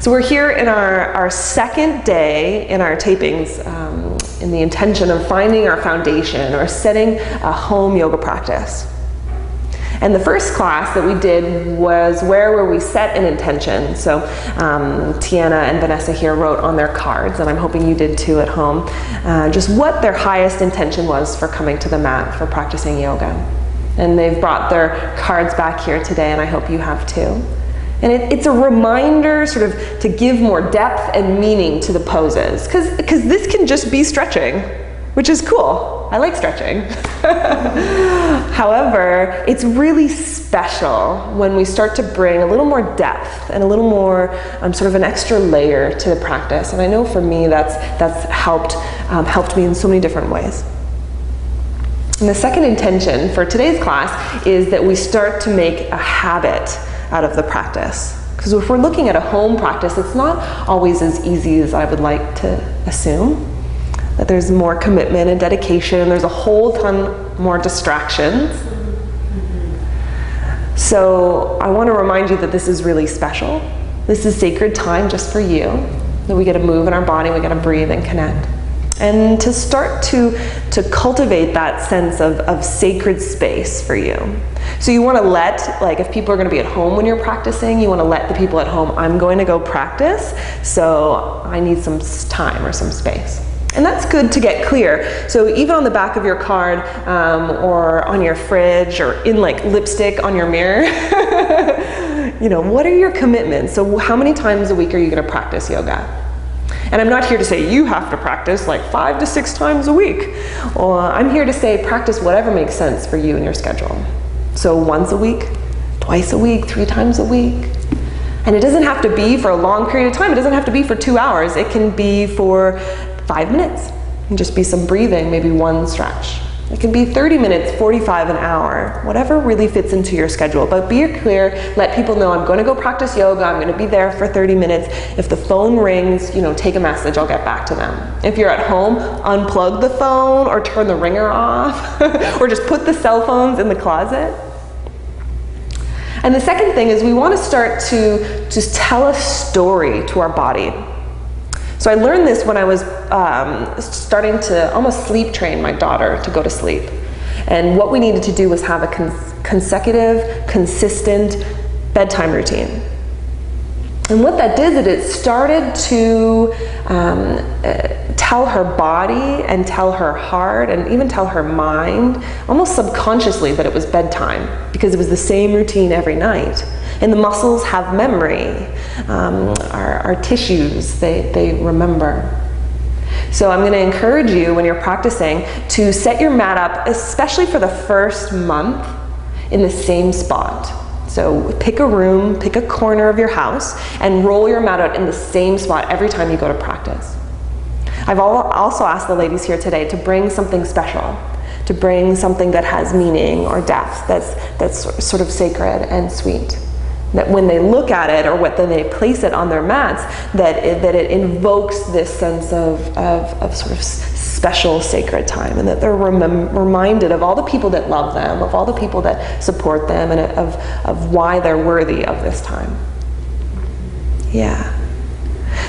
So we're here in our second day in our tapings in the intention of finding our foundation or setting a home yoga practice. And the first class that we did was where we set an intention. So Tiana and Vanessa here wrote on their cards, and I'm hoping you did too at home, just what their highest intention was for coming to the mat for practicing yoga. And they've brought their cards back here today, and I hope you have too. And it's a reminder sort of to give more depth and meaning to the poses, because this can just be stretching, which is cool. I like stretching. However, it's really special when we start to bring a little more depth and a little more sort of an extra layer to the practice. And I know for me that's helped me in so many different ways. And the second intention for today's class is that we start to make a habit out of the practice. Because if we're looking at a home practice, it's not always as easy as I would like to assume. That there's more commitment and dedication, and there's a whole ton more distractions. So I want to remind you that this is really special. This is sacred time just for you, that we get to move in our body, we get to breathe and connect. And to start to cultivate that sense of sacred space for you. So you want to let, like if people are going to be at home when you're practicing, you want to let the people at home, I'm going to go practice, so I need some time or some space. And that's good to get clear. So even on the back of your card or on your fridge or in like lipstick on your mirror, you know, what are your commitments? So how many times a week are you going to practice yoga? And I'm not here to say you have to practice like 5 to 6 times a week. I'm here to say practice whatever makes sense for you and your schedule. So once a week, twice a week, 3 times a week. And it doesn't have to be for a long period of time. It doesn't have to be for 2 hours. It can be for 5 minutes. It can just be some breathing, maybe one stretch. It can be 30 minutes, 45, an hour, whatever really fits into your schedule. But be clear, let people know I'm going to go practice yoga, I'm going to be there for 30 minutes. If the phone rings, you know, take a message, I'll get back to them. If you're at home, unplug the phone or turn the ringer off or just put the cell phones in the closet. And the second thing is we want to start to just tell a story to our body. So I learned this when I was starting to almost sleep train my daughter to go to sleep. And what we needed to do was have a consecutive, consistent bedtime routine. And what that did is it started to tell her body and tell her heart and even tell her mind, almost subconsciously, that it was bedtime, because it was the same routine every night. And the muscles have memory. Our tissues, they remember. So I'm going to encourage you when you're practicing to set your mat up, especially for the first month, in the same spot. So pick a room, pick a corner of your house, and roll your mat out in the same spot every time you go to practice. I've also asked the ladies here today to bring something special, to bring something that has meaning or depth, that's sort of sacred and sweet. That when they look at it or when they place it on their mats, that it invokes this sense of sort of special sacred time, and that they're reminded of all the people that love them, of all the people that support them, and of why they're worthy of this time. Yeah.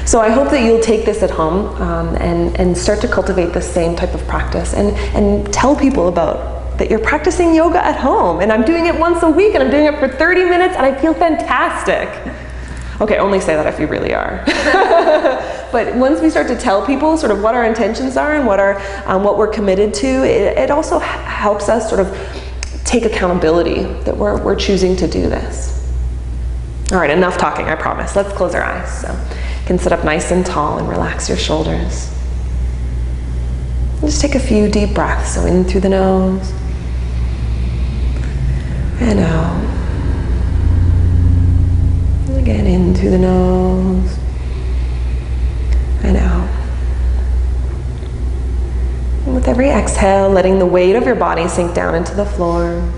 So I hope that you'll take this at home and start to cultivate the same type of practice and tell people about that you're practicing yoga at home, and I'm doing it once a week, and I'm doing it for 30 minutes, and I feel fantastic. Okay, only say that if you really are. But once we start to tell people sort of what our intentions are and what we're committed to, it also helps us sort of take accountability that we're choosing to do this. All right, enough talking, I promise. Let's close our eyes. So you can sit up nice and tall and relax your shoulders. And just take a few deep breaths. So in through the nose and out. And again, in through the nose and out. And with every exhale, letting the weight of your body sink down into the floor.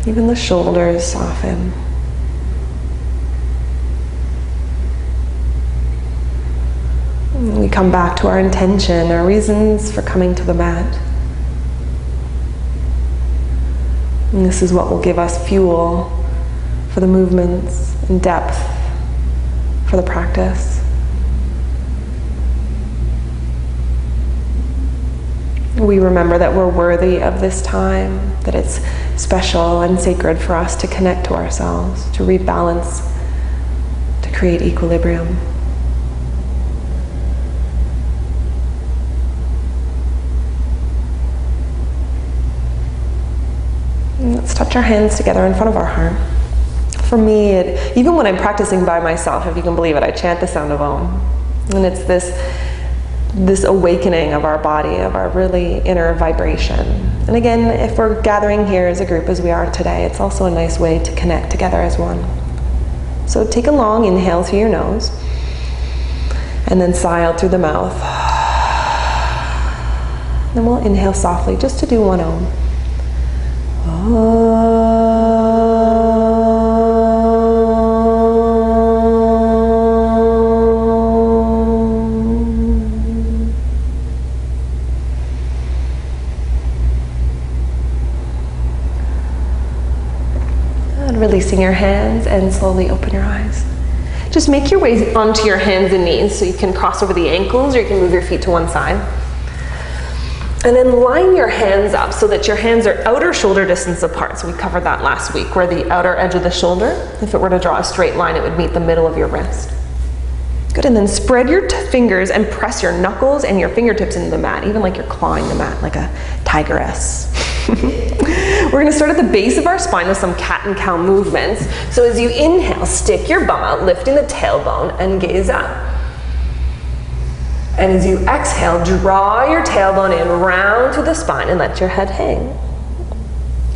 Even the shoulders soften. And we come back to our intention, our reasons for coming to the mat. And this is what will give us fuel for the movements and depth for the practice. We remember that we're worthy of this time, that it's special and sacred for us to connect to ourselves, to rebalance, to create equilibrium. And let's touch our hands together in front of our heart. For me, even when I'm practicing by myself, if you can believe it, I chant the sound of Om. And it's this awakening of our body, of our really inner vibration. And again, if we're gathering here as a group as we are today, it's also a nice way to connect together as one. So take a long inhale through your nose, and then sigh out through the mouth. Then we'll inhale softly, just to do one Om. Releasing your hands and slowly open your eyes. Just make your way onto your hands and knees so you can cross over the ankles, or you can move your feet to one side. And then line your hands up so that your hands are outer shoulder distance apart. So we covered that last week, where the outer edge of the shoulder, if it were to draw a straight line, it would meet the middle of your wrist. Good, and then spread your fingers and press your knuckles and your fingertips into the mat, even like you're clawing the mat like a tigress. We're going to start at the base of our spine with some cat and cow movements. So as you inhale, stick your bum out, lifting the tailbone, and gaze up. And as you exhale, draw your tailbone in round through the spine and let your head hang.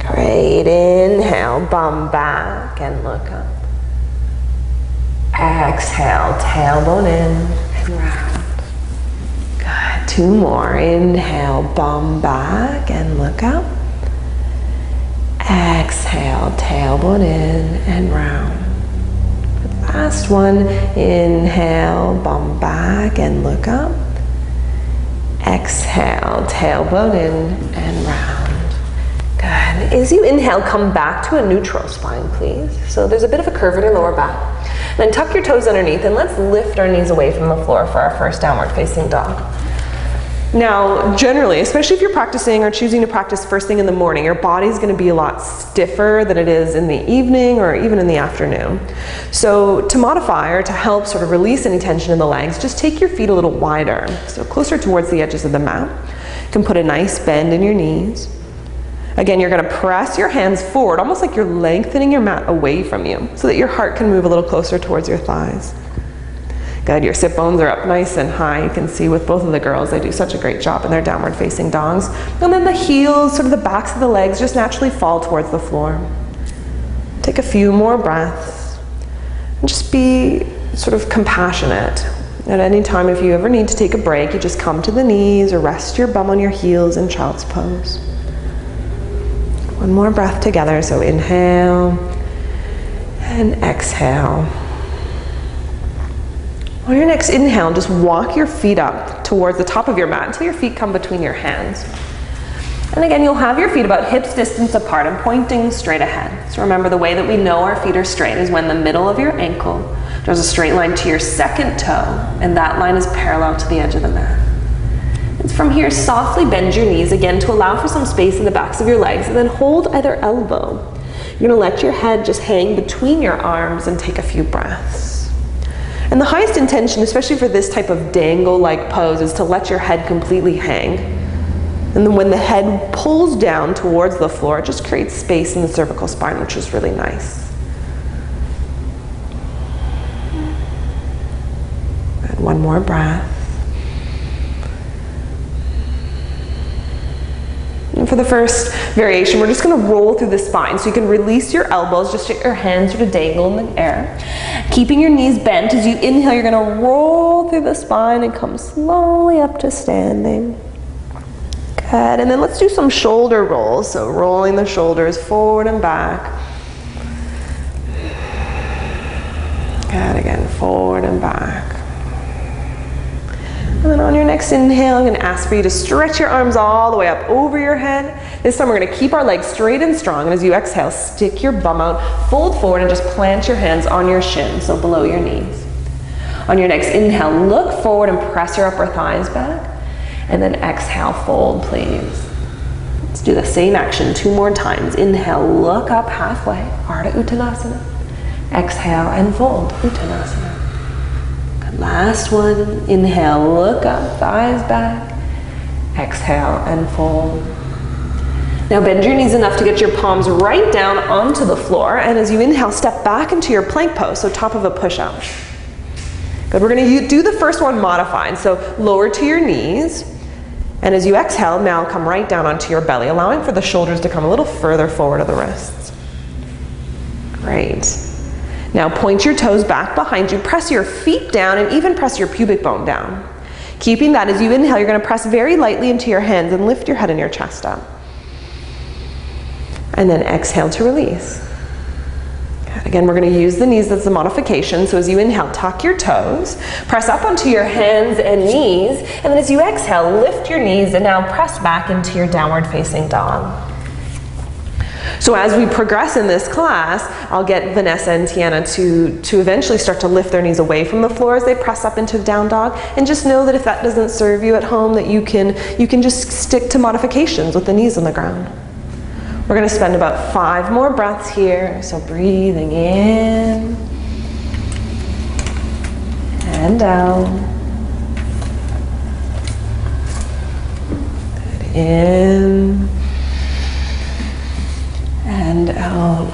Great. Inhale, bum back and look up. Exhale, tailbone in and round. Good. Two more. Inhale, bum back and look up. Exhale, tailbone in and round. Last one. Inhale, bum back and look up. Exhale, tailbone in and round. Good. As you inhale, come back to a neutral spine, please. So there's a bit of a curve in your lower back. Then tuck your toes underneath, and let's lift our knees away from the floor for our first downward facing dog. Now, generally, especially if you're practicing or choosing to practice first thing in the morning, your body's going to be a lot stiffer than it is in the evening or even in the afternoon. So to modify or to help sort of release any tension in the legs, just take your feet a little wider, so closer towards the edges of the mat. You can put a nice bend in your knees. Again, you're going to press your hands forward, almost like you're lengthening your mat away from you, so that your heart can move a little closer towards your thighs. Good, your sit bones are up nice and high. You can see with both of the girls, they do such a great job in their downward facing dogs. And then the heels, sort of the backs of the legs, just naturally fall towards the floor. Take a few more breaths. And just be sort of compassionate. At any time, if you ever need to take a break, you just come to the knees or rest your bum on your heels in child's pose. One more breath together, so inhale and exhale. On your next inhale, just walk your feet up towards the top of your mat until your feet come between your hands. And again, you'll have your feet about hips distance apart and pointing straight ahead. So remember, the way that we know our feet are straight is when the middle of your ankle draws a straight line to your second toe, and that line is parallel to the edge of the mat. And from here, softly bend your knees again to allow for some space in the backs of your legs, and then hold either elbow. You're going to let your head just hang between your arms and take a few breaths. And the highest intention, especially for this type of dangle-like pose, is to let your head completely hang. And then when the head pulls down towards the floor, it just creates space in the cervical spine, which is really nice. And one more breath. And for the first variation, we're just going to roll through the spine. So you can release your elbows, just get your hands sort of dangle in the air. Keeping your knees bent, as you inhale, you're going to roll through the spine and come slowly up to standing. Good, and then let's do some shoulder rolls. So rolling the shoulders forward and back. Good, again, forward and back. And then on your next inhale, I'm going to ask for you to stretch your arms all the way up over your head. This time we're going to keep our legs straight and strong. And as you exhale, stick your bum out, fold forward, and just plant your hands on your shins, so below your knees. On your next inhale, look forward and press your upper thighs back. And then exhale, fold, please. Let's do the same action 2 more times. Inhale, look up halfway, Ardha Uttanasana. Exhale and fold, Uttanasana. Good. Last one. Inhale, look up, thighs back. Exhale and fold. Now bend your knees enough to get your palms right down onto the floor, and as you inhale, step back into your plank pose, so top of a push-up. Good, we're gonna do the first one modified, so lower to your knees, and as you exhale, now come right down onto your belly, allowing for the shoulders to come a little further forward of the wrists. Great. Now point your toes back behind you, press your feet down, and even press your pubic bone down. Keeping that, as you inhale, you're gonna press very lightly into your hands and lift your head and your chest up. And then exhale to release. Good. Again, we're going to use the knees as the modification. So as you inhale, tuck your toes, press up onto your hands and knees, and then as you exhale, lift your knees and now press back into your downward facing dog. So as we progress in this class, I'll get Vanessa and Tiana to eventually start to lift their knees away from the floor as they press up into the down dog. And just know that if that doesn't serve you at home, that you can just stick to modifications with the knees on the ground. We're going to spend about 5 more breaths here. So breathing in and out. Good. In and out.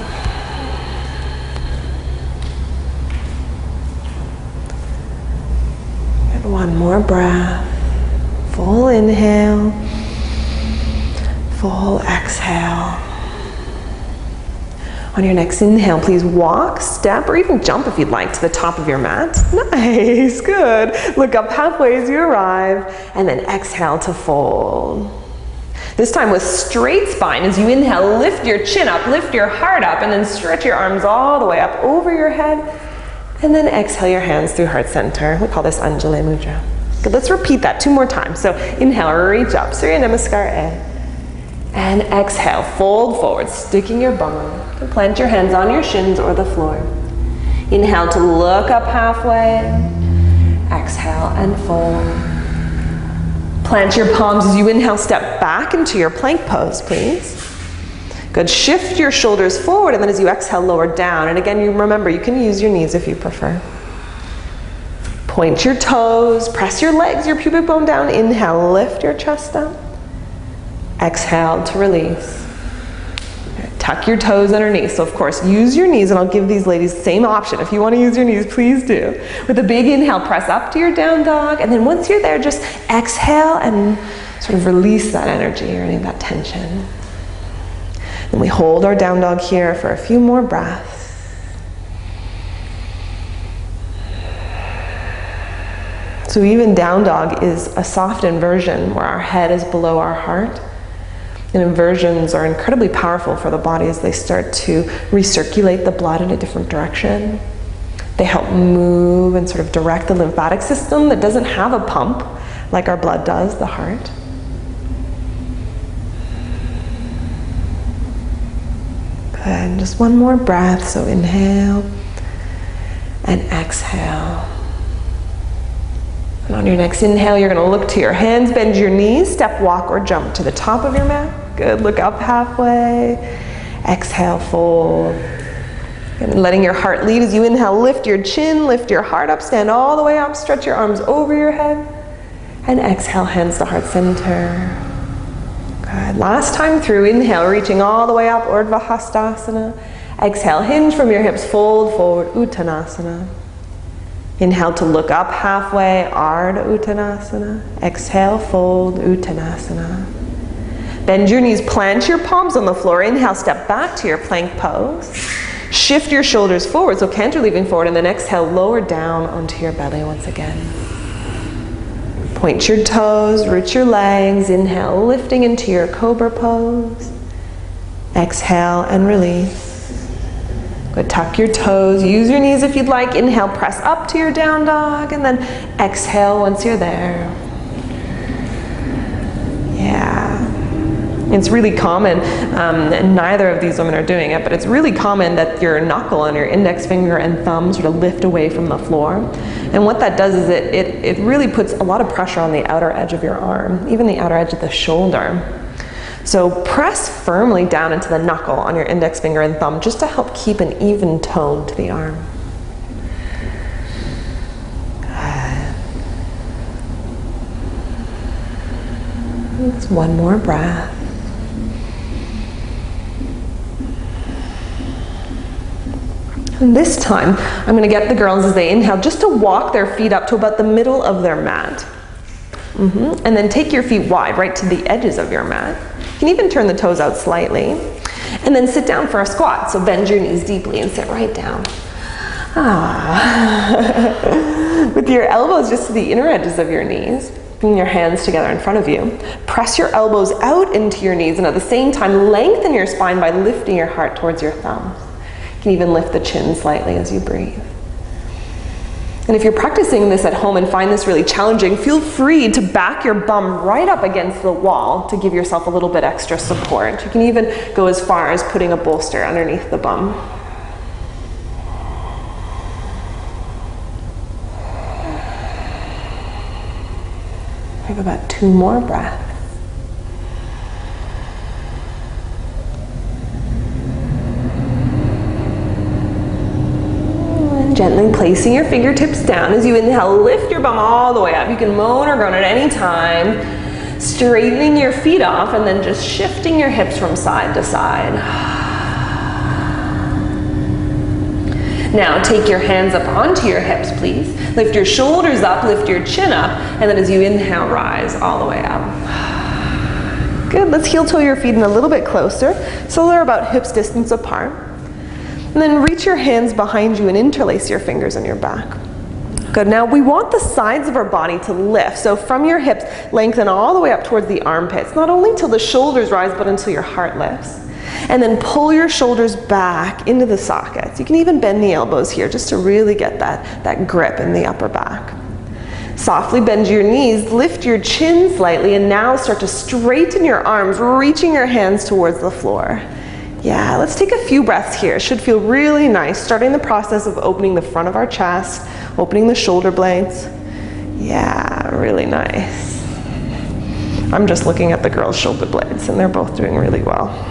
Good. 1 more breath. Full inhale. Full exhale. On your next inhale, please walk, step, or even jump if you'd like to the top of your mat. Nice, good. Look up halfway as you arrive, and then exhale to fold. This time with straight spine. As you inhale, lift your chin up, lift your heart up, and then stretch your arms all the way up over your head, and then exhale your hands through heart center. We call this Anjali Mudra. Good, let's repeat that 2 more times. So inhale, reach up, Surya Namaskar A. And exhale, fold forward, sticking your bum. And plant your hands on your shins or the floor. Inhale to look up halfway. Exhale and fold. Plant your palms as you inhale, step back into your plank pose, please. Good, shift your shoulders forward, and then as you exhale, lower down. And again, you remember, you can use your knees if you prefer. Point your toes, press your legs, your pubic bone down. Inhale, lift your chest up. Exhale to release. Tuck your toes underneath. So of course, use your knees, and I'll give these ladies the same option. If you want to use your knees, please do. With a big inhale, press up to your down dog, and then once you're there, just exhale and sort of release that energy or any of that tension. Then we hold our down dog here for a few more breaths. So even down dog is a soft inversion where our head is below our heart. And inversions are incredibly powerful for the body as they start to recirculate the blood in a different direction. They help move and sort of direct the lymphatic system that doesn't have a pump like our blood does, the heart. Good, and just 1 more breath. So inhale and exhale. And on your next inhale, you're going to look to your hands, bend your knees, step, walk, or jump to the top of your mat. Good, look up halfway. Exhale, fold. And letting your heart lead as you inhale, lift your chin, lift your heart up, stand all the way up, stretch your arms over your head. And exhale, hands to heart center. Good, last time through, inhale, reaching all the way up, Urdhva Hastasana. Exhale, hinge from your hips, fold forward, Uttanasana. Inhale to look up halfway, Ardha Uttanasana. Exhale, fold, Uttanasana. Bend your knees, plant your palms on the floor. Inhale, step back to your plank pose. Shift your shoulders forward, so cantilevering forward, and then exhale, lower down onto your belly once again. Point your toes, root your legs. Inhale, lifting into your cobra pose. Exhale and release. Good, tuck your toes, use your knees if you'd like. Inhale, press up to your down dog, and then exhale once you're there. Yeah. It's really common, and neither of these women are doing it, but it's really common that your knuckle and your index finger and thumb sort of lift away from the floor. And what that does is it really puts a lot of pressure on the outer edge of your arm, even the outer edge of the shoulder. So press firmly down into the knuckle on your index finger and thumb just to help keep an even tone to the arm. Just one more breath. And this time, I'm going to get the girls as they inhale just to walk their feet up to about the middle of their mat. And then take your feet wide, right to the edges of your mat. You can even turn the toes out slightly. And then sit down for a squat. So bend your knees deeply and sit right down. With your elbows just to the inner edges of your knees. Bring your hands together in front of you. Press your elbows out into your knees, and at the same time lengthen your spine by lifting your heart towards your thumbs. You can even lift the chin slightly as you breathe. And if you're practicing this at home and find this really challenging, feel free to back your bum right up against the wall to give yourself a little bit extra support. You can even go as far as putting a bolster underneath the bum. We have about 2 more breaths. And gently placing your fingertips down as you inhale, lift your bum all the way up. You can moan or groan at any time, straightening your feet off and then just shifting your hips from side to side. Now take your hands up onto your hips, please. Lift your shoulders up, lift your chin up, and then as you inhale, rise all the way up. Good, let's heel toe your feet in a little bit closer, so they're about hips distance apart. And then reach your hands behind you and interlace your fingers on your back. Good, now we want the sides of our body to lift, so from your hips, lengthen all the way up towards the armpits, not only till the shoulders rise, but until your heart lifts. And then pull your shoulders back into the sockets. You can even bend the elbows here just to really get that grip in the upper back. Softly bend your knees, lift your chin slightly, and now start to straighten your arms, reaching your hands towards the floor. Yeah, let's take a few breaths here. It should feel really nice, starting the process of opening the front of our chest, opening the shoulder blades. Yeah, really nice. I'm just looking at the girls' shoulder blades, and they're both doing really well.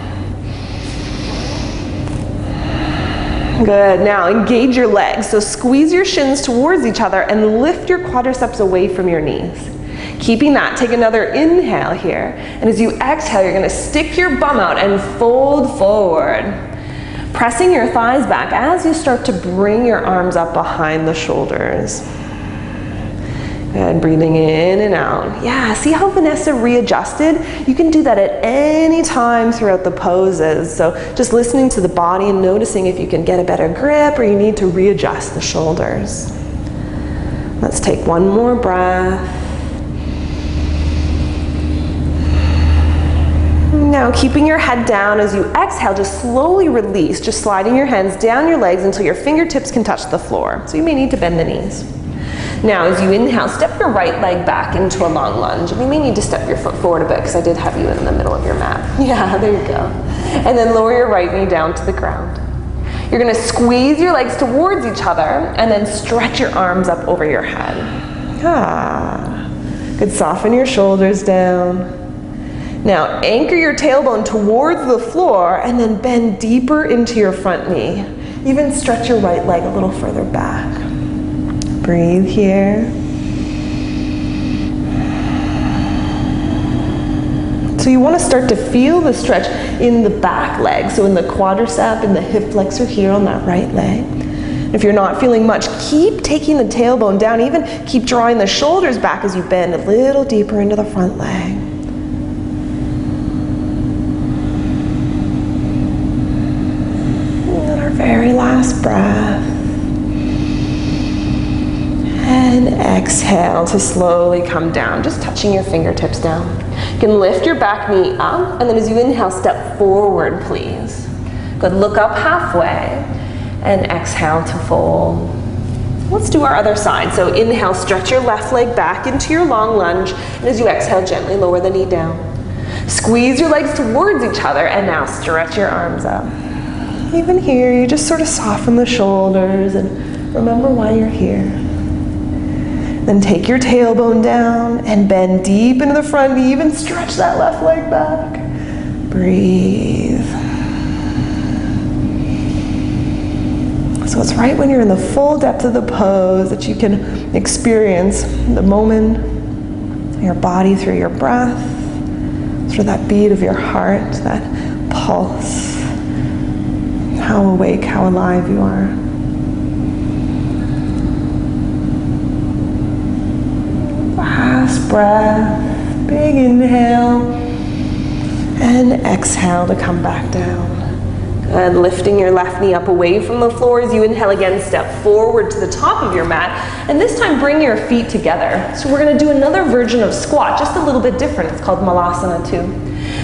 Good, now engage your legs. So squeeze your shins towards each other and lift your quadriceps away from your knees. Keeping that, take another inhale here. And as you exhale, you're gonna stick your bum out and fold forward. Pressing your thighs back as you start to bring your arms up behind the shoulders. And breathing in and out. Yeah, see how Vanessa readjusted? You can do that at any time throughout the poses. So just listening to the body and noticing if you can get a better grip or you need to readjust the shoulders. Let's take one more breath. Now keeping your head down as you exhale, just slowly release, just sliding your hands down your legs until your fingertips can touch the floor. So you may need to bend the knees. Now, as you inhale, step your right leg back into a long lunge. And you may need to step your foot forward a bit because I did have you in the middle of your mat. Yeah, there you go. And then lower your right knee down to the ground. You're going to squeeze your legs towards each other and then stretch your arms up over your head. Good, soften your shoulders down. Now, anchor your tailbone towards the floor and then bend deeper into your front knee. Even stretch your right leg a little further back. Breathe here. So you want to start to feel the stretch in the back leg, so in the quadricep and the hip flexor here on that right leg. If you're not feeling much, keep taking the tailbone down, even keep drawing the shoulders back as you bend a little deeper into the front leg. And then our very last breath. And exhale to slowly come down, just touching your fingertips down. You can lift your back knee up, and then as you inhale, step forward, please. Good, look up halfway, and exhale to fold. Let's do our other side. So inhale, stretch your left leg back into your long lunge, and as you exhale, gently lower the knee down. Squeeze your legs towards each other, and now stretch your arms up. Even here, you just sort of soften the shoulders and remember why you're here. Then take your tailbone down and bend deep into the front knee, even stretch that left leg back. Breathe. So it's right when you're in the full depth of the pose that you can experience the moment, your body through your breath, through that beat of your heart, that pulse. How awake, how alive you are. Last breath, big inhale, and exhale to come back down. And lifting your left knee up away from the floor as you inhale again, step forward to the top of your mat, and this time bring your feet together. So we're going to do another version of squat, just a little bit different. It's called malasana too.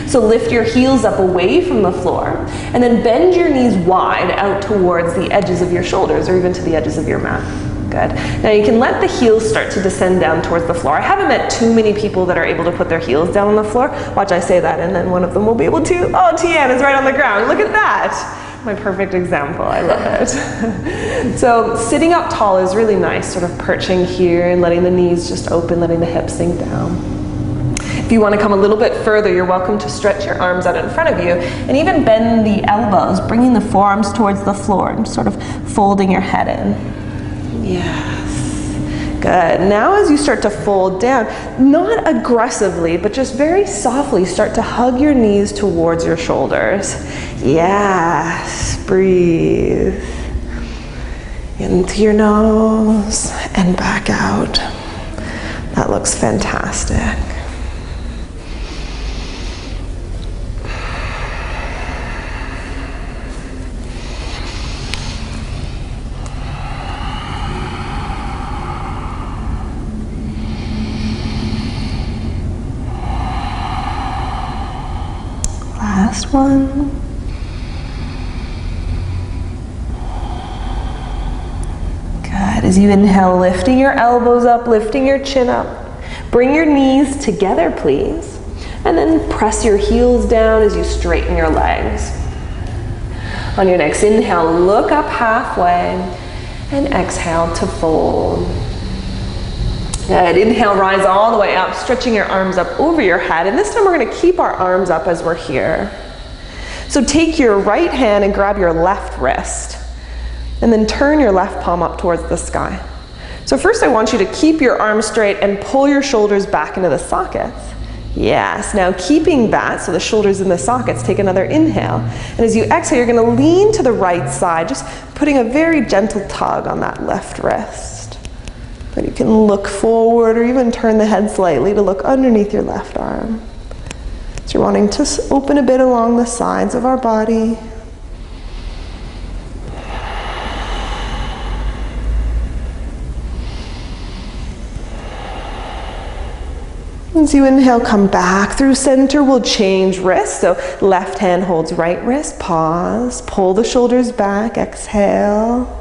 So lift your heels up away from the floor, and then bend your knees wide out towards the edges of your shoulders, or even to the edges of your mat. Good. Now you can let the heels start to descend down towards the floor. I haven't met too many people that are able to put their heels down on the floor. Watch, I say that, and then one of them will be able to. Oh, Tian is right on the ground. Look at that. My perfect example. I love it. So sitting up tall is really nice, sort of perching here and letting the knees just open, letting the hips sink down. If you want to come a little bit further, you're welcome to stretch your arms out in front of you and even bend the elbows, bringing the forearms towards the floor and sort of folding your head in. Yes. Good. Now as you start to fold down, not aggressively, but just very softly start to hug your knees towards your shoulders. Yes. Breathe. Into your nose and back out. That looks fantastic. Last one. Good. As you inhale, lifting your elbows up, lifting your chin up. Bring your knees together, please. And then press your heels down as you straighten your legs. On your next inhale, look up halfway and exhale to fold. Good. Inhale, rise all the way up, stretching your arms up over your head. And this time we're going to keep our arms up as we're here. So take your right hand and grab your left wrist. And then turn your left palm up towards the sky. So first I want you to keep your arms straight and pull your shoulders back into the sockets. Yes. Now keeping that, so the shoulders in the sockets, take another inhale. And as you exhale, you're going to lean to the right side, just putting a very gentle tug on that left wrist. But you can look forward or even turn the head slightly to look underneath your left arm. So you're wanting to open a bit along the sides of our body. As you inhale, come back through center. We'll change wrists. So left hand holds right wrist. Pause. Pull the shoulders back. Exhale.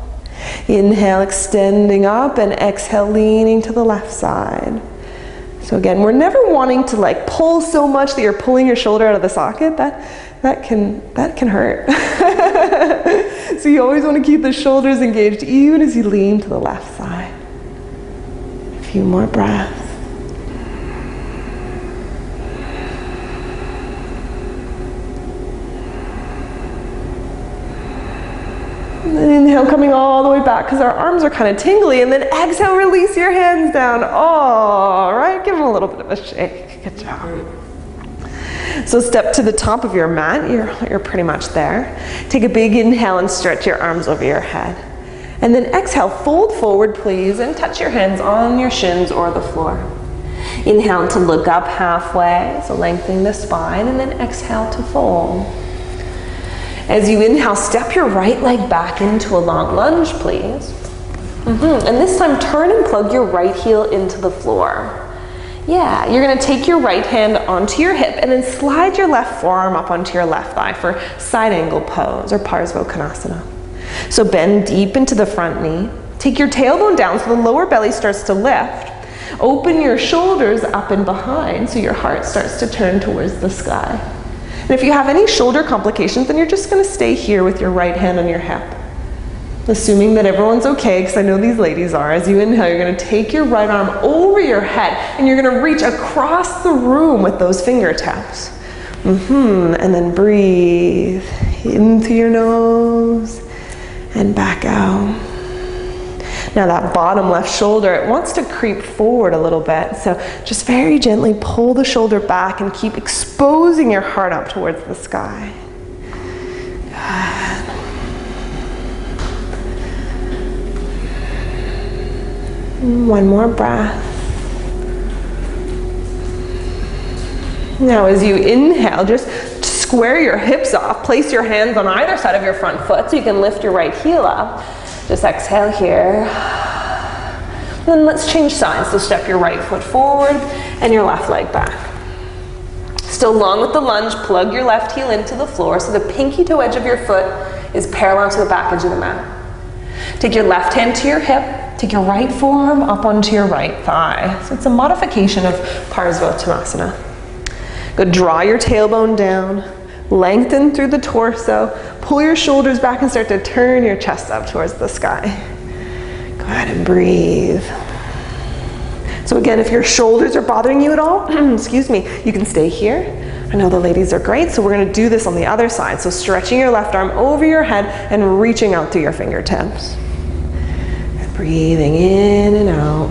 Inhale, extending up, and exhale, leaning to the left side. So again, we're never wanting to like pull so much that you're pulling your shoulder out of the socket. That can hurt. So you always want to keep the shoulders engaged even as you lean to the left side. A few more breaths. And then inhale, coming all the way back because our arms are kind of tingly, and then exhale, release your hands down. All right, give them a little bit of a shake. Good job. So step to the top of your mat. You're pretty much there. Take a big inhale and stretch your arms over your head. And then exhale, fold forward, please, and touch your hands on your shins or the floor. Inhale to look up halfway, so lengthening the spine, and then exhale to fold. As you inhale, step your right leg back into a long lunge, please. And this time, turn and plug your right heel into the floor. Yeah, you're going to take your right hand onto your hip and then slide your left forearm up onto your left thigh for side angle pose or Parsvottanasana. So bend deep into the front knee. Take your tailbone down so the lower belly starts to lift. Open your shoulders up and behind so your heart starts to turn towards the sky. And if you have any shoulder complications, then you're just going to stay here with your right hand on your hip. Assuming that everyone's okay, because I know these ladies are. As you inhale, you're going to take your right arm over your head, and you're going to reach across the room with those fingertips. And then breathe into your nose and back out. Now that bottom left shoulder, it wants to creep forward a little bit. So just very gently pull the shoulder back and keep exposing your heart up towards the sky. Good. One more breath. Now as you inhale, just square your hips off. Place your hands on either side of your front foot so you can lift your right heel up. Just exhale here. Then let's change sides. So step your right foot forward and your left leg back. Still long with the lunge, plug your left heel into the floor so the pinky toe edge of your foot is parallel to the back edge of the mat. Take your left hand to your hip, take your right forearm up onto your right thigh. So it's a modification of Parsvottanasana. Good, draw your tailbone down, lengthen through the torso, pull your shoulders back and start to turn your chest up towards the sky. Go ahead and breathe. So again, if your shoulders are bothering you at all, excuse me, you can stay here. I know the ladies are great, so we're going to do this on the other side. So stretching your left arm over your head and reaching out through your fingertips. And breathing in and out.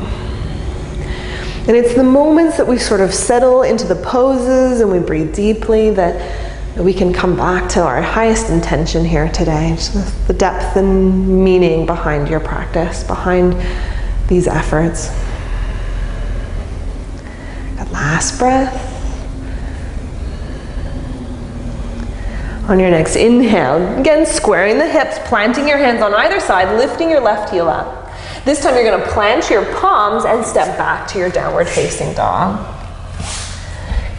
And it's the moments that we sort of settle into the poses and we breathe deeply that we can come back to our highest intention here today. Just the depth and meaning behind your practice, behind these efforts. Good, last breath. On your next inhale, again squaring the hips, planting your hands on either side, lifting your left heel up. This time you're going to plant your palms and step back to your downward facing dog.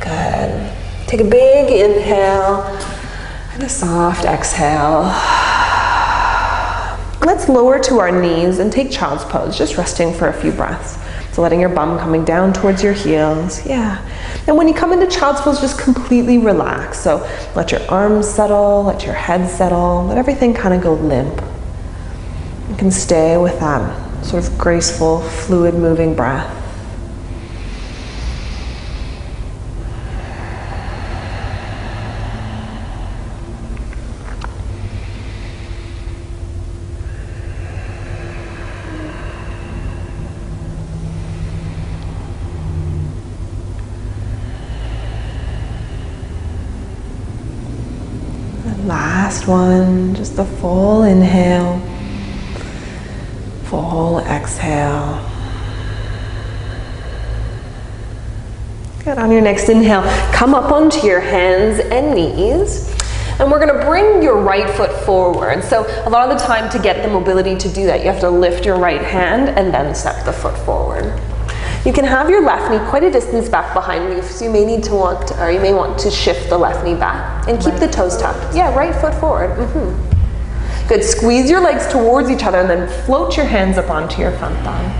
Good. Take a big inhale and a soft exhale. Let's lower to our knees and take child's pose, just resting for a few breaths. So letting your bum coming down towards your heels. Yeah. And when you come into child's pose, just completely relax. So let your arms settle, let your head settle, let everything kind of go limp. You can stay with that sort of graceful, fluid moving breath. And last one, just the full inhale. Full exhale. Good. On your next inhale, come up onto your hands and knees. And we're going to bring your right foot forward. So a lot of the time to get the mobility to do that, you have to lift your right hand and then step the foot forward. You can have your left knee quite a distance back behind you, so you may need to you may want to shift the left knee back and keep the toes tucked. Yeah, right foot forward. Good, squeeze your legs towards each other and then float your hands up onto your front thigh.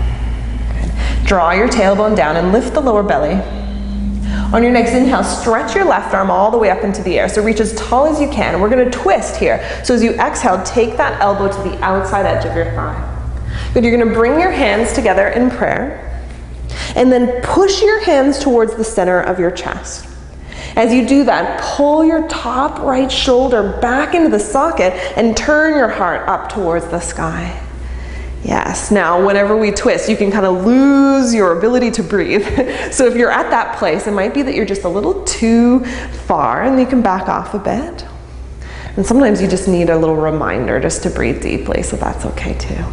Good. Draw your tailbone down and lift the lower belly. On your next inhale, stretch your left arm all the way up into the air. So reach as tall as you can. We're gonna twist here. So as you exhale, take that elbow to the outside edge of your thigh. Good, you're gonna bring your hands together in prayer and then push your hands towards the center of your chest. As you do that, pull your top right shoulder back into the socket and turn your heart up towards the sky. Yes, now whenever we twist, you can kind of lose your ability to breathe. So if you're at that place, it might be that you're just a little too far and you can back off a bit. And sometimes you just need a little reminder just to breathe deeply, so that's okay too.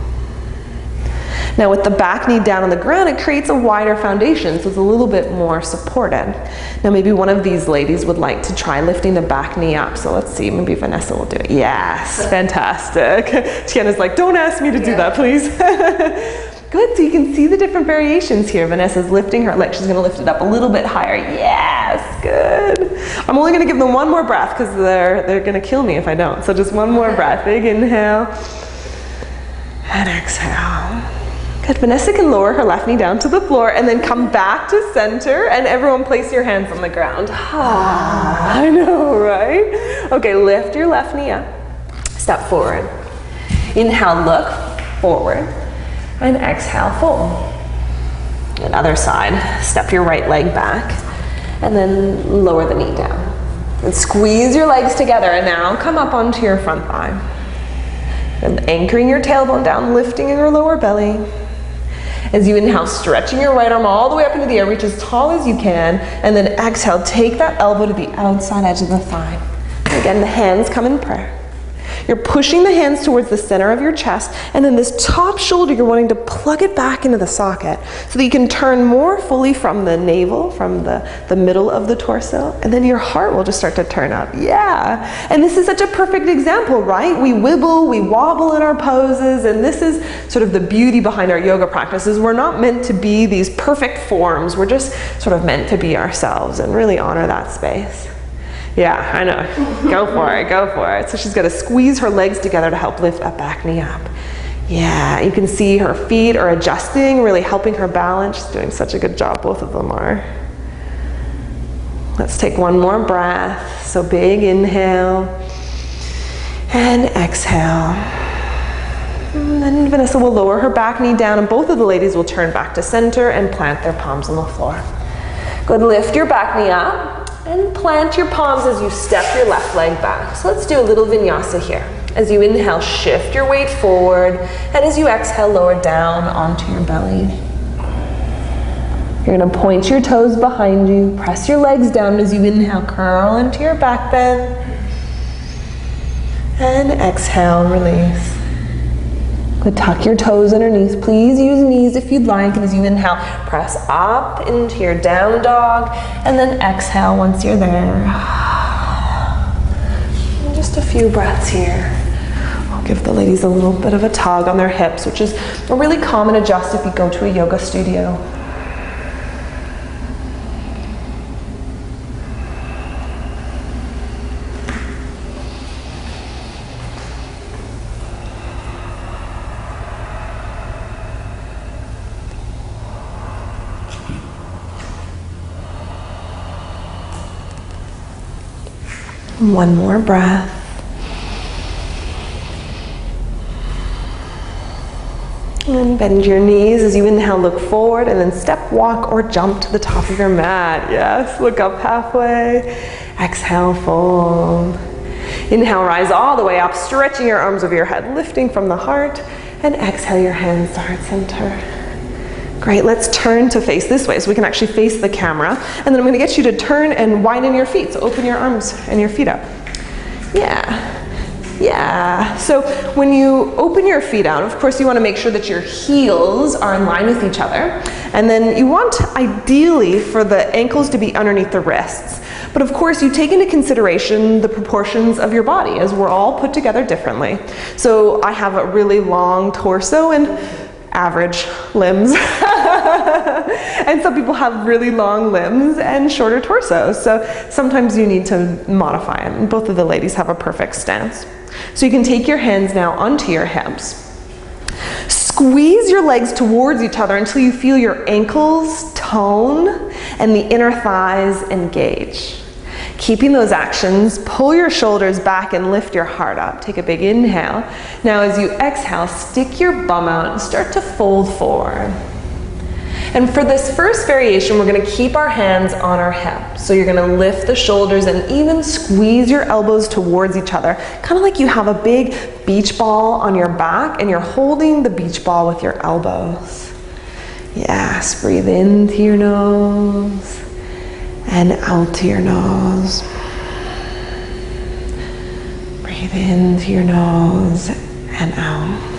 Now with the back knee down on the ground, it creates a wider foundation, so it's a little bit more supported. Now maybe one of these ladies would like to try lifting the back knee up. So let's see, maybe Vanessa will do it. Yes, fantastic. Tiana's like, don't ask me to do that, please. Good, so you can see the different variations here. Vanessa's lifting her leg, she's gonna lift it up a little bit higher. Yes, good. I'm only gonna give them one more breath because they're gonna kill me if I don't. So just one more breath, big inhale and exhale. Good. Vanessa can lower her left knee down to the floor and then come back to center, and everyone place your hands on the ground. I know, right? Okay, lift your left knee up. Step forward. Inhale, look forward, and exhale, fold. And other side, step your right leg back, and then lower the knee down. And squeeze your legs together, and now come up onto your front thigh. And anchoring your tailbone down, lifting your lower belly. As you inhale, stretching your right arm all the way up into the air, reach as tall as you can, and then exhale, take that elbow to the outside edge of the thigh. Again, the hands come in prayer. You're pushing the hands towards the center of your chest, and then this top shoulder, you're wanting to plug it back into the socket so that you can turn more fully from the navel, from the middle of the torso, and then your heart will just start to turn up. Yeah, and this is such a perfect example, right? We wibble, we wobble in our poses, and this is sort of the beauty behind our yoga practices. We're not meant to be these perfect forms. We're just sort of meant to be ourselves and really honor that space. Yeah, I know. Go for it, go for it. So she's got to squeeze her legs together to help lift that back knee up. Yeah, you can see her feet are adjusting, really helping her balance. She's doing such a good job, both of them are. Let's take one more breath. So big inhale and exhale. And then Vanessa will lower her back knee down, and both of the ladies will turn back to center and plant their palms on the floor. Good, lift your back knee up. And plant your palms as you step your left leg back. So let's do a little vinyasa here. As you inhale, shift your weight forward, and as you exhale, lower down onto your belly. You're gonna point your toes behind you, press your legs down as you inhale, curl into your back bend. And exhale, release. Good, tuck your toes underneath. Please use knees if you'd like. And as you inhale, press up into your down dog, and then exhale once you're there. And just a few breaths here. I'll give the ladies a little bit of a tug on their hips, which is a really common adjust if you go to a yoga studio. One more breath. And bend your knees as you inhale, look forward, and then step, walk, or jump to the top of your mat. Yes, look up halfway. Exhale, fold. Inhale, rise all the way up, stretching your arms over your head, lifting from the heart, and exhale your hands to heart center. Great, let's turn to face this way so we can actually face the camera. And then I'm gonna get you to turn and widen your feet. So open your arms and your feet up. Yeah. So when you open your feet out, of course you wanna make sure that your heels are in line with each other. And then you want, ideally, for the ankles to be underneath the wrists. But of course you take into consideration the proportions of your body, as we're all put together differently. So I have a really long torso and average limbs. And some people have really long limbs and shorter torsos. So sometimes you need to modify them. And both of the ladies have a perfect stance. So you can take your hands now onto your hips. Squeeze your legs towards each other until you feel your ankles tone and the inner thighs engage. Keeping those actions, pull your shoulders back and lift your heart up. Take a big inhale. Now as you exhale, stick your bum out and start to fold forward. And for this first variation, we're gonna keep our hands on our hips. So you're gonna lift the shoulders and even squeeze your elbows towards each other, kind of like you have a big beach ball on your back and you're holding the beach ball with your elbows. Yes, breathe into your nose and out to your nose. Breathe into your nose and out.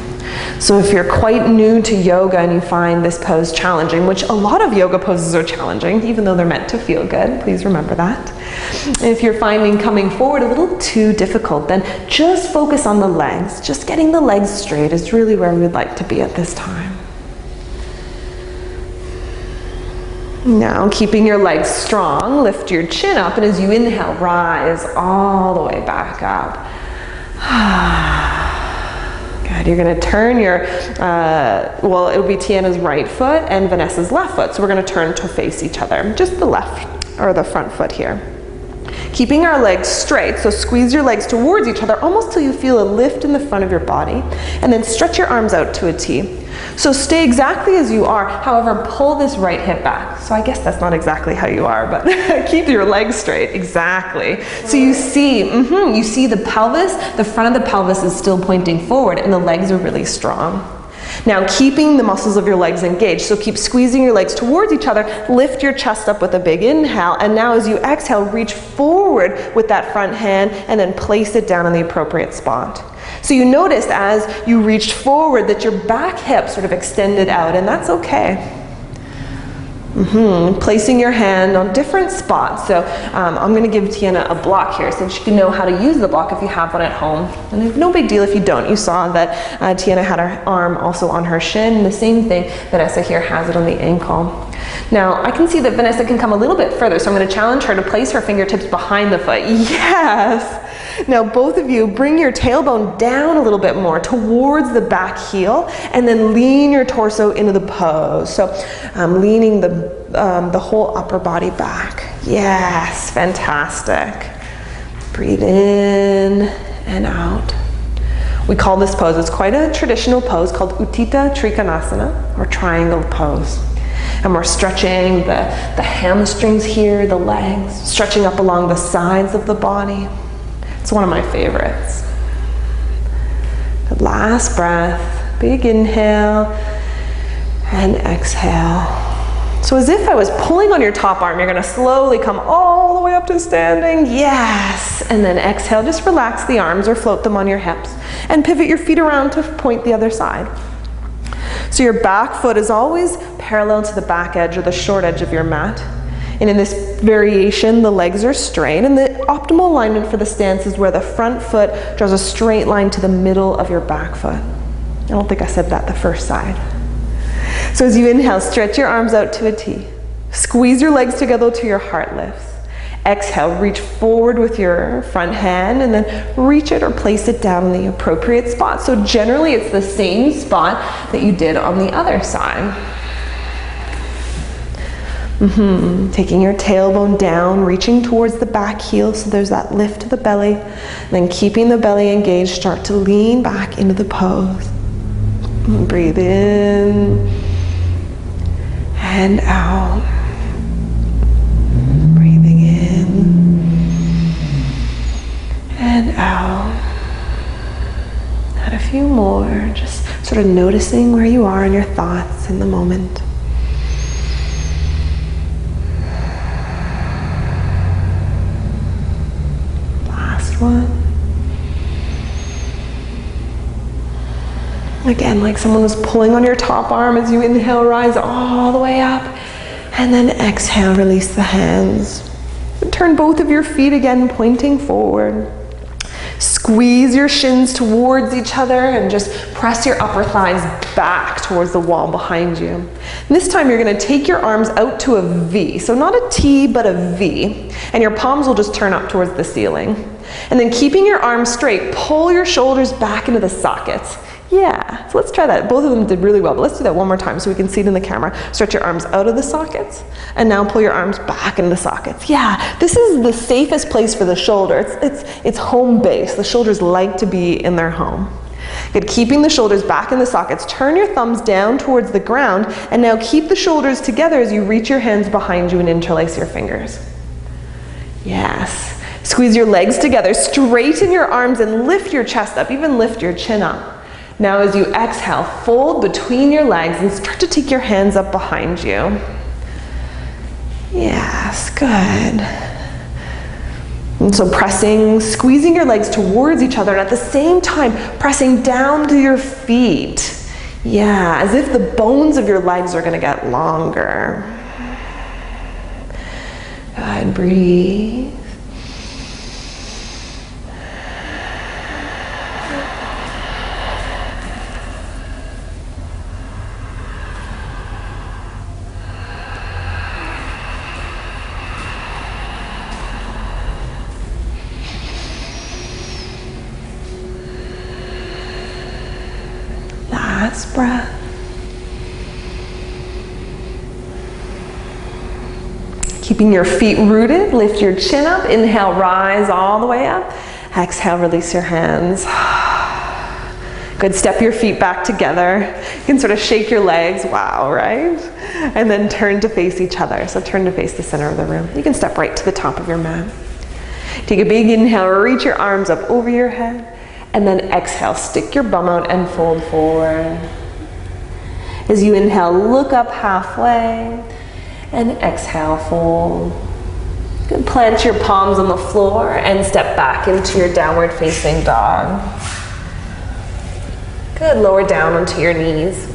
So if you're quite new to yoga and you find this pose challenging, which a lot of yoga poses are challenging, even though they're meant to feel good, please remember that. If you're finding coming forward a little too difficult, then just focus on the legs. Just getting the legs straight is really where we would like to be at this time. Now, keeping your legs strong, lift your chin up, and as you inhale, rise all the way back up. Good. Good, you're gonna turn your, well, it would be Tiana's right foot and Vanessa's left foot. So we're gonna turn to face each other. Just the left, or the front foot here. Keeping our legs straight, so squeeze your legs towards each other almost till you feel a lift in the front of your body, and then stretch your arms out to a T. So stay exactly as you are, however, pull this right hip back. So I guess that's not exactly how you are, but keep your legs straight, exactly. So you see, you see the pelvis, the front of the pelvis is still pointing forward and the legs are really strong. Now keeping the muscles of your legs engaged, so keep squeezing your legs towards each other, lift your chest up with a big inhale, and now as you exhale, reach forward with that front hand and then place it down in the appropriate spot. So you noticed as you reached forward that your back hip sort of extended out, and that's okay. Placing your hand on different spots. So I'm going to give Tiana a block here so she can know how to use the block if you have one at home. And it's no big deal if you don't. You saw that Tiana had her arm also on her shin. The same thing, Vanessa here has it on the ankle. Now I can see that Vanessa can come a little bit further, so I'm going to challenge her to place her fingertips behind the foot. Yes! Now both of you bring your tailbone down a little bit more towards the back heel and then lean your torso into the pose. So leaning the whole upper body back. Yes, fantastic. Breathe in and out. We call this pose, it's quite a traditional pose called Utthita Trikonasana, or triangle pose. And we're stretching the hamstrings here, the legs, stretching up along the sides of the body. It's one of my favorites. Good, last breath, big inhale and exhale. So as if I was pulling on your top arm, you're gonna slowly come all the way up to standing. Yes, and then exhale, just relax the arms or float them on your hips and pivot your feet around to point the other side. So your back foot is always parallel to the back edge or the short edge of your mat. And in this variation, the legs are straight, and the optimal alignment for the stance is where the front foot draws a straight line to the middle of your back foot. I don't think I said that the first side. So as you inhale, stretch your arms out to a T. Squeeze your legs together till your heart lifts. Exhale, reach forward with your front hand and then reach it or place it down in the appropriate spot. So generally it's the same spot that you did on the other side. Taking your tailbone down, reaching towards the back heel so there's that lift to the belly. Then keeping the belly engaged, start to lean back into the pose. Breathe in and out. Breathing in and out. Add a few more, just sort of noticing where you are in your thoughts in the moment. One. Again, like someone was pulling on your top arm as you inhale, rise all the way up, and then exhale, release the hands. Turn both of your feet again, pointing forward. Squeeze your shins towards each other and just press your upper thighs back towards the wall behind you. And this time you're going to take your arms out to a V. So not a T, but a V. And your palms will just turn up towards the ceiling. And then keeping your arms straight, pull your shoulders back into the sockets. Yeah, so let's try that. Both of them did really well, but let's do that one more time so we can see it in the camera. Stretch your arms out of the sockets, and now pull your arms back into the sockets. Yeah, this is the safest place for the shoulder. It's home base. The shoulders like to be in their home. Good, keeping the shoulders back in the sockets. Turn your thumbs down towards the ground, and now keep the shoulders together as you reach your hands behind you and interlace your fingers. Yes. Squeeze your legs together, straighten your arms and lift your chest up, even lift your chin up. Now as you exhale, fold between your legs and start to take your hands up behind you. Yes, good. And so squeezing your legs towards each other and at the same time pressing down to your feet. Yeah, as if the bones of your legs are going to get longer. Good, breathe. last breath. Keeping your feet rooted, lift your chin up. Inhale, rise all the way up. Exhale, release your hands. Good, step your feet back together. You can sort of shake your legs, wow, right? And then turn to face each other. So turn to face the center of the room. You can step right to the top of your mat. Take a big inhale, reach your arms up over your head. And then exhale, stick your bum out and fold forward. As you inhale, look up halfway. And exhale, fold. Good, plant your palms on the floor and step back into your downward facing dog. Good, lower down onto your knees.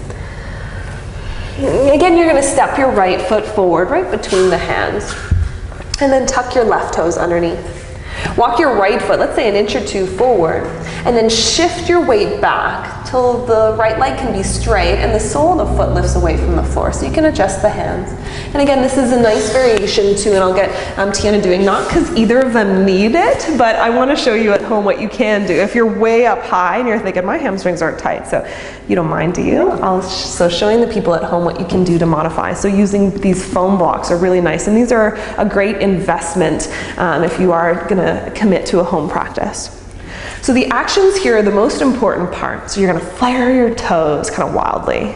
Again, you're gonna step your right foot forward, right between the hands. And then tuck your left toes underneath. Walk your right foot, let's say an inch or two forward, and then shift your weight back till the right leg can be straight and the sole of the foot lifts away from the floor. So you can adjust the hands. And again, this is a nice variation too, and I'll get Tiana doing, not because either of them need it, but I want to show you at home what you can do. If you're way up high and you're thinking, my hamstrings aren't tight, so you don't mind, do you? So showing the people at home what you can do to modify. So using these foam blocks are really nice, and these are a great investment if you are going to commit to a home practice. So the actions here are the most important part. So you're gonna flare your toes kind of wildly.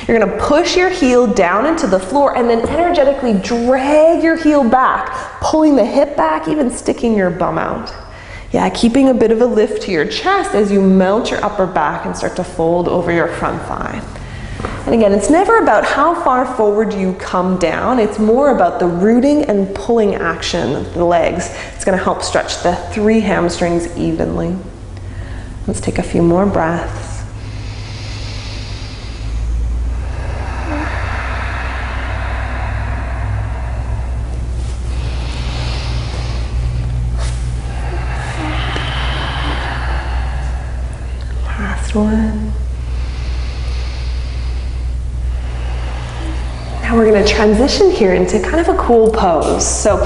You're gonna push your heel down into the floor and then energetically drag your heel back, pulling the hip back, even sticking your bum out. Yeah, keeping a bit of a lift to your chest as you mount your upper back and start to fold over your front thigh. And again, it's never about how far forward you come down. It's more about the rooting and pulling action of the legs. It's going to help stretch the 3 hamstrings evenly. Let's take a few more breaths. Last one. Now we're going to transition here into kind of a cool pose. So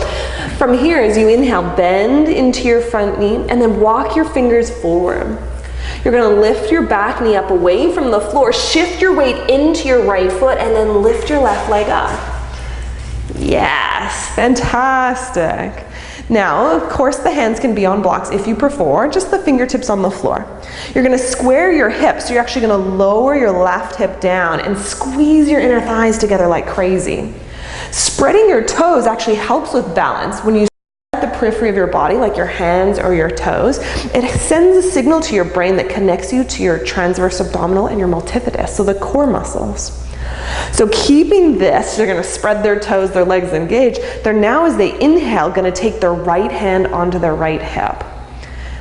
from here, as you inhale, bend into your front knee and then walk your fingers forward. You're going to lift your back knee up away from the floor, shift your weight into your right foot, and then lift your left leg up. Yes, fantastic. Now, of course, the hands can be on blocks if you prefer, just the fingertips on the floor. You're going to square your hips, so you're actually going to lower your left hip down and squeeze your inner thighs together like crazy. Spreading your toes actually helps with balance. When you spread the periphery of your body, like your hands or your toes, it sends a signal to your brain that connects you to your transverse abdominal and your multifidus, so the core muscles. So keeping this, they're going to spread their toes, their legs engaged. They're now, as they inhale, going to take their right hand onto their right hip.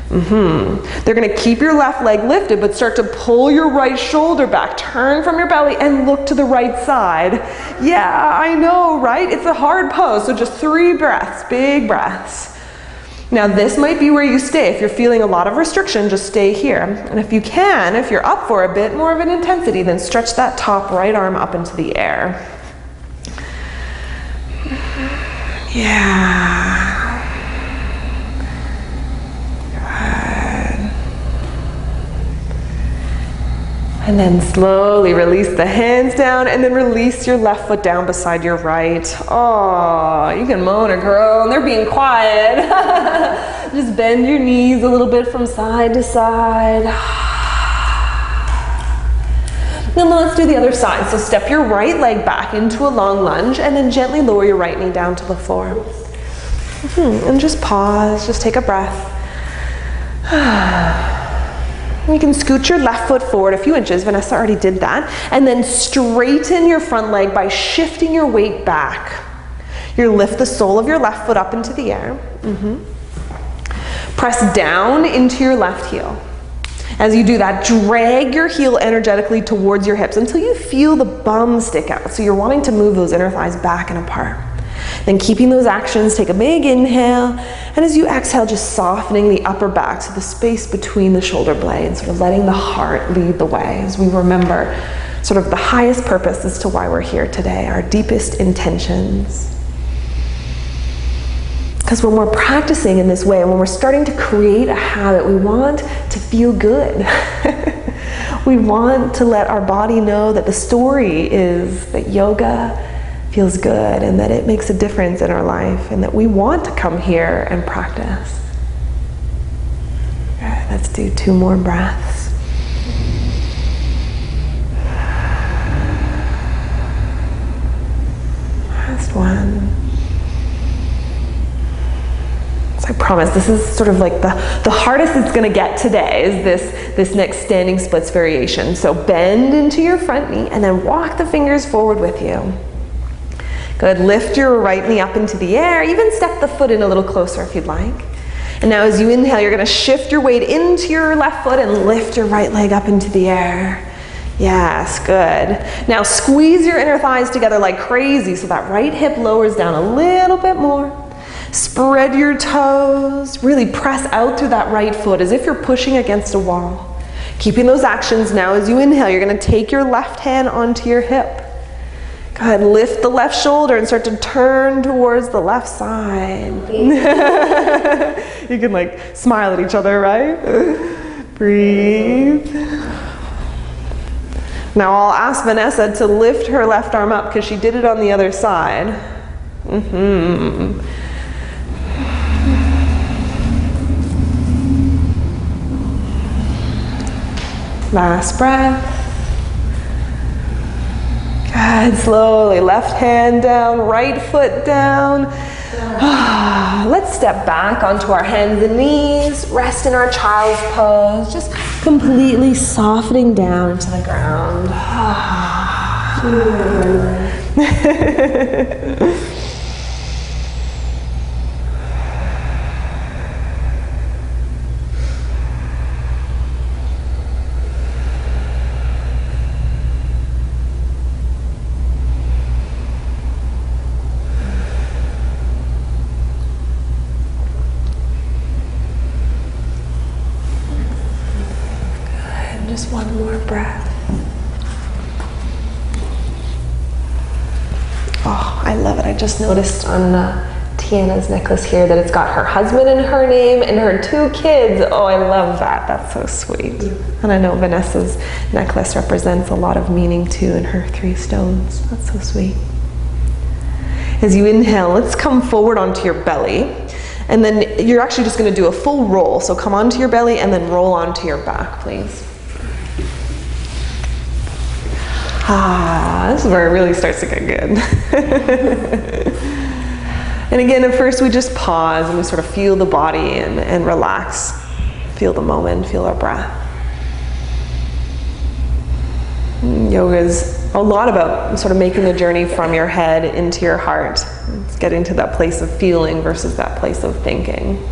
They're going to keep your left leg lifted, but start to pull your right shoulder back. Turn from your belly and look to the right side. Yeah, I know, right? It's a hard pose, so just 3 breaths, big breaths. Now this might be where you stay. If you're feeling a lot of restriction, just stay here. And if you can, if you're up for a bit more of an intensity, then stretch that top right arm up into the air. Yeah. Good. And then slowly release the hands down and then release your left foot down beside your right. Oh, you can moan or groan. They're being quiet. Just bend your knees a little bit from side to side. Then let's do the other side. So step your right leg back into a long lunge and then gently lower your right knee down to the floor. And just pause, just take a breath. You can scoot your left foot forward a few inches. Vanessa already did that. And then straighten your front leg by shifting your weight back. You lift the sole of your left foot up into the air. Press down into your left heel. As you do that, drag your heel energetically towards your hips until you feel the bum stick out. So you're wanting to move those inner thighs back and apart. Then keeping those actions, take a big inhale, and as you exhale, just softening the upper back, so the space between the shoulder blades, sort of letting the heart lead the way as we remember sort of the highest purpose as to why we're here today, our deepest intentions. Because when we're practicing in this way, when we're starting to create a habit, we want to feel good. We want to let our body know that the story is that yoga feels good and that it makes a difference in our life and that we want to come here and practice. All right, let's do 2 more breaths. Last one. So I promise this is sort of like the hardest it's going to get today is this next standing splits variation. So bend into your front knee and then walk the fingers forward with you. Good, lift your right knee up into the air, even step the foot in a little closer if you'd like. And now as you inhale, you're going to shift your weight into your left foot and lift your right leg up into the air. Yes, good. Now squeeze your inner thighs together like crazy so that right hip lowers down a little bit more. Spread your toes, really press out through that right foot as if you're pushing against a wall. Keeping those actions now as you inhale, you're going to take your left hand onto your hip. Go ahead, lift the left shoulder and start to turn towards the left side. You can like smile at each other, right? Breathe. Now I'll ask Vanessa to lift her left arm up because she did it on the other side. Last breath. Good, slowly, left hand down, right foot down. Let's step back onto our hands and knees, rest in our child's pose, just completely softening down into the ground. Just one more breath. Oh, I love it. I just noticed on Tiana's necklace here that it's got her husband and her name and her 2 kids. Oh, I love that. That's so sweet. And I know Vanessa's necklace represents a lot of meaning too in her 3 stones. That's so sweet. As you inhale, let's come forward onto your belly. And then you're actually just going to do a full roll. So come onto your belly and then roll onto your back, please. This is where it really starts to get good. And again, at first we just pause and we sort of feel the body and relax. Feel the moment, feel our breath. Yoga is a lot about sort of making the journey from your head into your heart. It's getting to that place of feeling versus that place of thinking.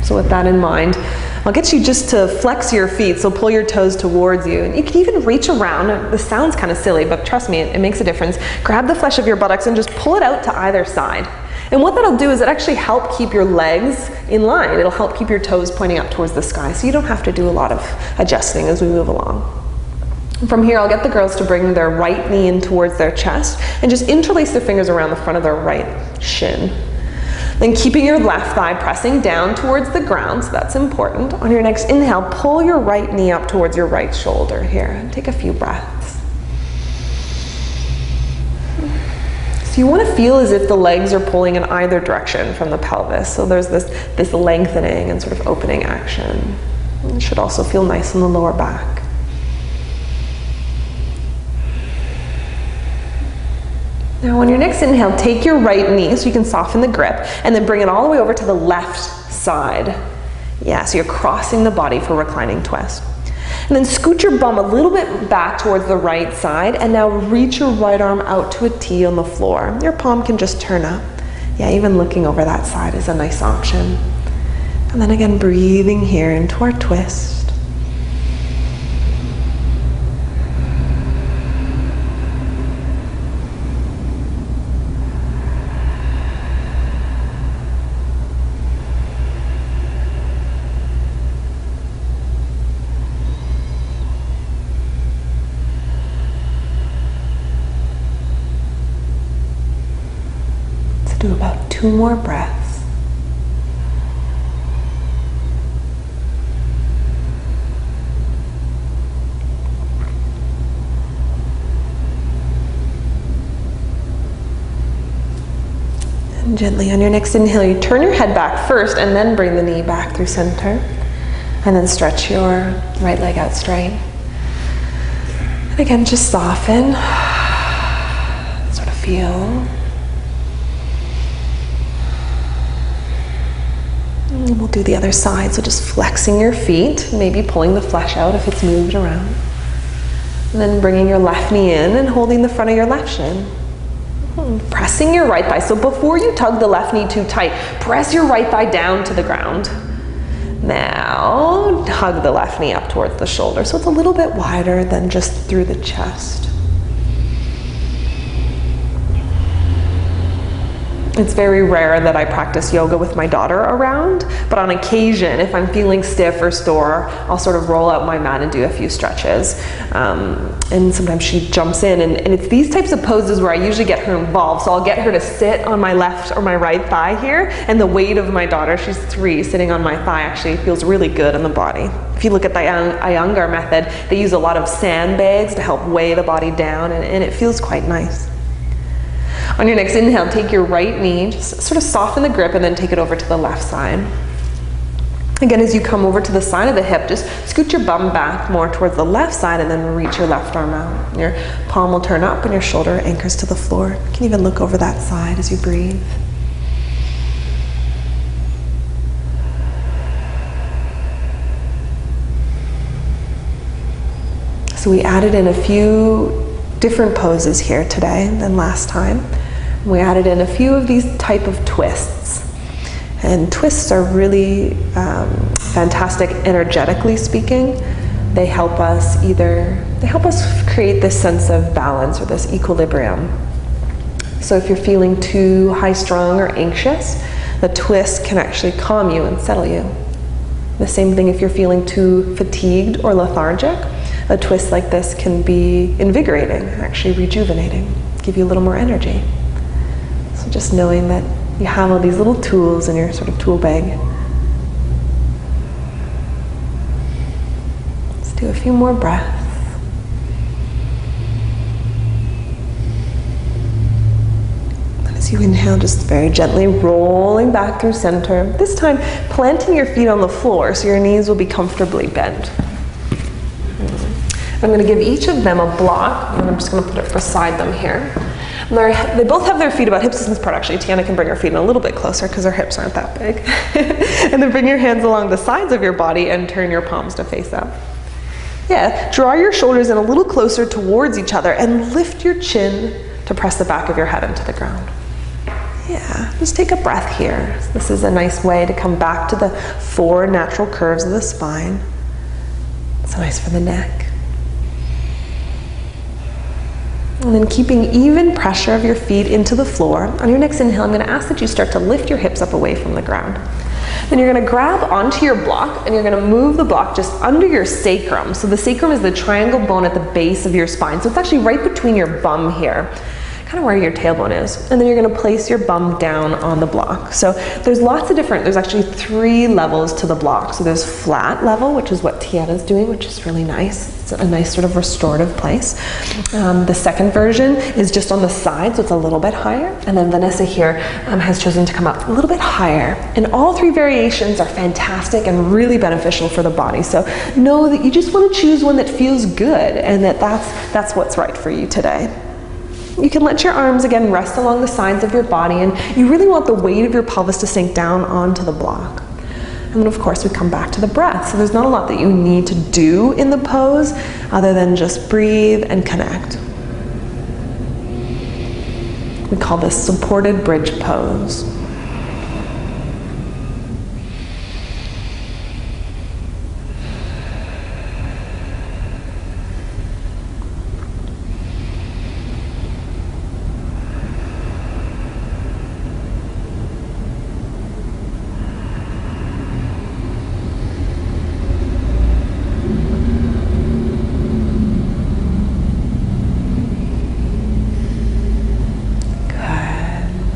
So with that in mind, I'll get you just to flex your feet, so pull your toes towards you. And you can even reach around. This sounds kind of silly, but trust me, it makes a difference. Grab the flesh of your buttocks and just pull it out to either side. And what that'll do is it actually help keep your legs in line. It'll help keep your toes pointing up towards the sky, so you don't have to do a lot of adjusting as we move along. From here, I'll get the girls to bring their right knee in towards their chest and just interlace their fingers around the front of their right shin. Then keeping your left thigh pressing down towards the ground, so that's important. On your next inhale, pull your right knee up towards your right shoulder here. And take a few breaths. So you want to feel as if the legs are pulling in either direction from the pelvis. So there's this lengthening and sort of opening action. It should also feel nice in the lower back. Now on your next inhale, take your right knee so you can soften the grip and then bring it all the way over to the left side. Yeah, so you're crossing the body for reclining twist. And then scoot your bum a little bit back towards the right side and now reach your right arm out to a T on the floor. Your palm can just turn up. Yeah, even looking over that side is a nice option. And then again, breathing here into our twist. Do about 2 more breaths. And And gently on your next inhale, you turn your head back first and then bring the knee back through center. And then stretch your right leg out straight. And again, just soften. Sort of feel. And we'll do the other side. So just flexing your feet, maybe pulling the flesh out if it's moved around. And then bringing your left knee in and holding the front of your left shin. Pressing your right thigh. So before you tug the left knee too tight, press your right thigh down to the ground. Now, hug the left knee up towards the shoulder. So it's a little bit wider than just through the chest. It's very rare that I practice yoga with my daughter around, but on occasion, if I'm feeling stiff or sore, I'll sort of roll out my mat and do a few stretches. And sometimes she jumps in, and it's these types of poses where I usually get her involved. So I'll get her to sit on my left or my right thigh here, and the weight of my daughter, she's 3, sitting on my thigh actually feels really good on the body. If you look at the Iyengar method, they use a lot of sandbags to help weigh the body down, and it feels quite nice. On your next inhale, take your right knee, just sort of soften the grip, and then take it over to the left side. Again, as you come over to the side of the hip, just scoot your bum back more towards the left side and then reach your left arm out. Your palm will turn up and your shoulder anchors to the floor. You can even look over that side as you breathe. So we added in a few different poses here today than last time. We added in a few of these type of twists. And twists are really fantastic energetically speaking. They help us create this sense of balance or this equilibrium. So if you're feeling too high-strung or anxious, the twist can actually calm you and settle you. The same thing if you're feeling too fatigued or lethargic. A twist like this can be invigorating, actually rejuvenating, give you a little more energy. So just knowing that you have all these little tools in your sort of tool bag. Let's do a few more breaths. And as you inhale, just very gently rolling back through center. This time, planting your feet on the floor so your knees will be comfortably bent. I'm going to give each of them a block, and I'm just going to put it beside them here. They both have their feet about hip distance apart, actually. Tiana can bring her feet in a little bit closer because her hips aren't that big. And then bring your hands along the sides of your body and turn your palms to face up. Yeah, draw your shoulders in a little closer towards each other and lift your chin to press the back of your head into the ground. Yeah, just take a breath here. This is a nice way to come back to the 4 natural curves of the spine. It's nice for the neck. And then keeping even pressure of your feet into the floor. On your next inhale, I'm going to ask that you start to lift your hips up away from the ground. Then you're going to grab onto your block and you're going to move the block just under your sacrum. So the sacrum is the triangle bone at the base of your spine. So it's actually right between your bum here, kind of where your tailbone is. And then you're going to place your bum down on the block. So there's actually 3 levels to the block. So there's flat level, which is what Tiana's doing, which is really nice. It's a nice sort of restorative place. The second version is just on the side, so it's a little bit higher. And then Vanessa here has chosen to come up a little bit higher. And all 3 variations are fantastic and really beneficial for the body. So know that you just want to choose one that feels good and that's what's right for you today. You can let your arms again rest along the sides of your body, and you really want the weight of your pelvis to sink down onto the block. And then of course we come back to the breath. So there's not a lot that you need to do in the pose other than just breathe and connect. We call this supported bridge pose.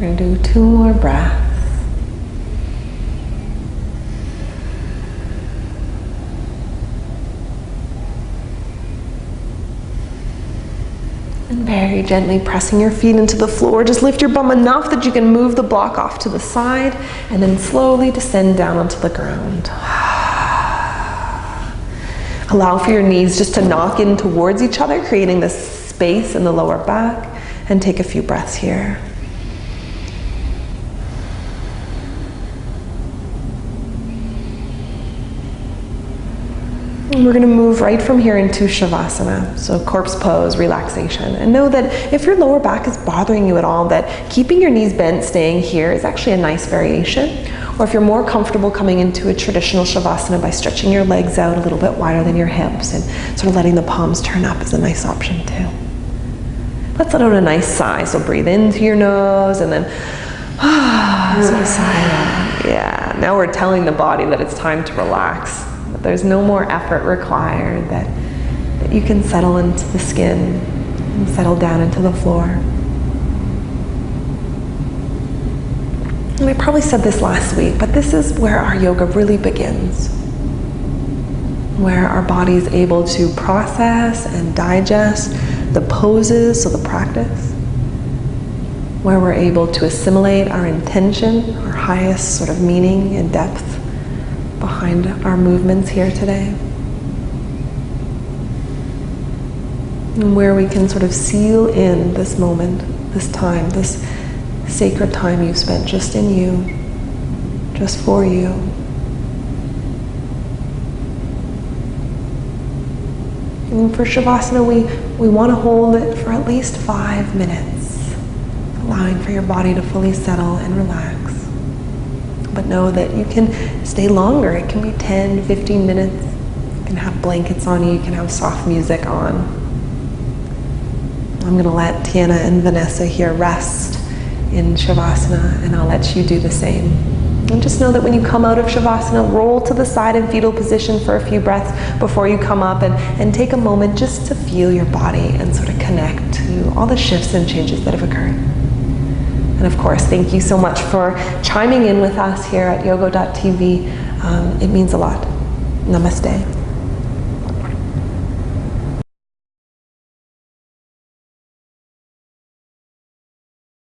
We're going to do 2 more breaths. And very gently pressing your feet into the floor. Just lift your bum enough that you can move the block off to the side and then slowly descend down onto the ground. Allow for your knees just to knock in towards each other, creating this space in the lower back, and take a few breaths here. And we're going to move right from here into Shavasana, so corpse pose, relaxation. And know that if your lower back is bothering you at all, that keeping your knees bent, staying here is actually a nice variation. Or if you're more comfortable coming into a traditional Shavasana by stretching your legs out a little bit wider than your hips and sort of letting the palms turn up is a nice option too. Let's let out a nice sigh. So breathe into your nose and then sort of sigh out. Yeah, now we're telling the body that it's time to relax. That there's no more effort required, that you can settle into the skin and settle down into the floor. And I probably said this last week, but this is where our yoga really begins. Where our body is able to process and digest the poses, so the practice. Where we're able to assimilate our intention, our highest sort of meaning and depth behind our movements here today. And where we can sort of seal in this moment, this time, this sacred time you've spent just in you, just for you. And for Shavasana, we want to hold it for at least 5 minutes, allowing for your body to fully settle and relax. But know that you can stay longer. It can be 10, 15 minutes. You can have blankets on you. You can have soft music on. I'm going to let Tiana and Vanessa here rest in Shavasana, and I'll let you do the same. And just know that when you come out of Shavasana, roll to the side in fetal position for a few breaths before you come up, and take a moment just to feel your body and sort of connect to all the shifts and changes that have occurred. And of course, thank you so much for chiming in with us here at yoga.tv. It means a lot. Namaste.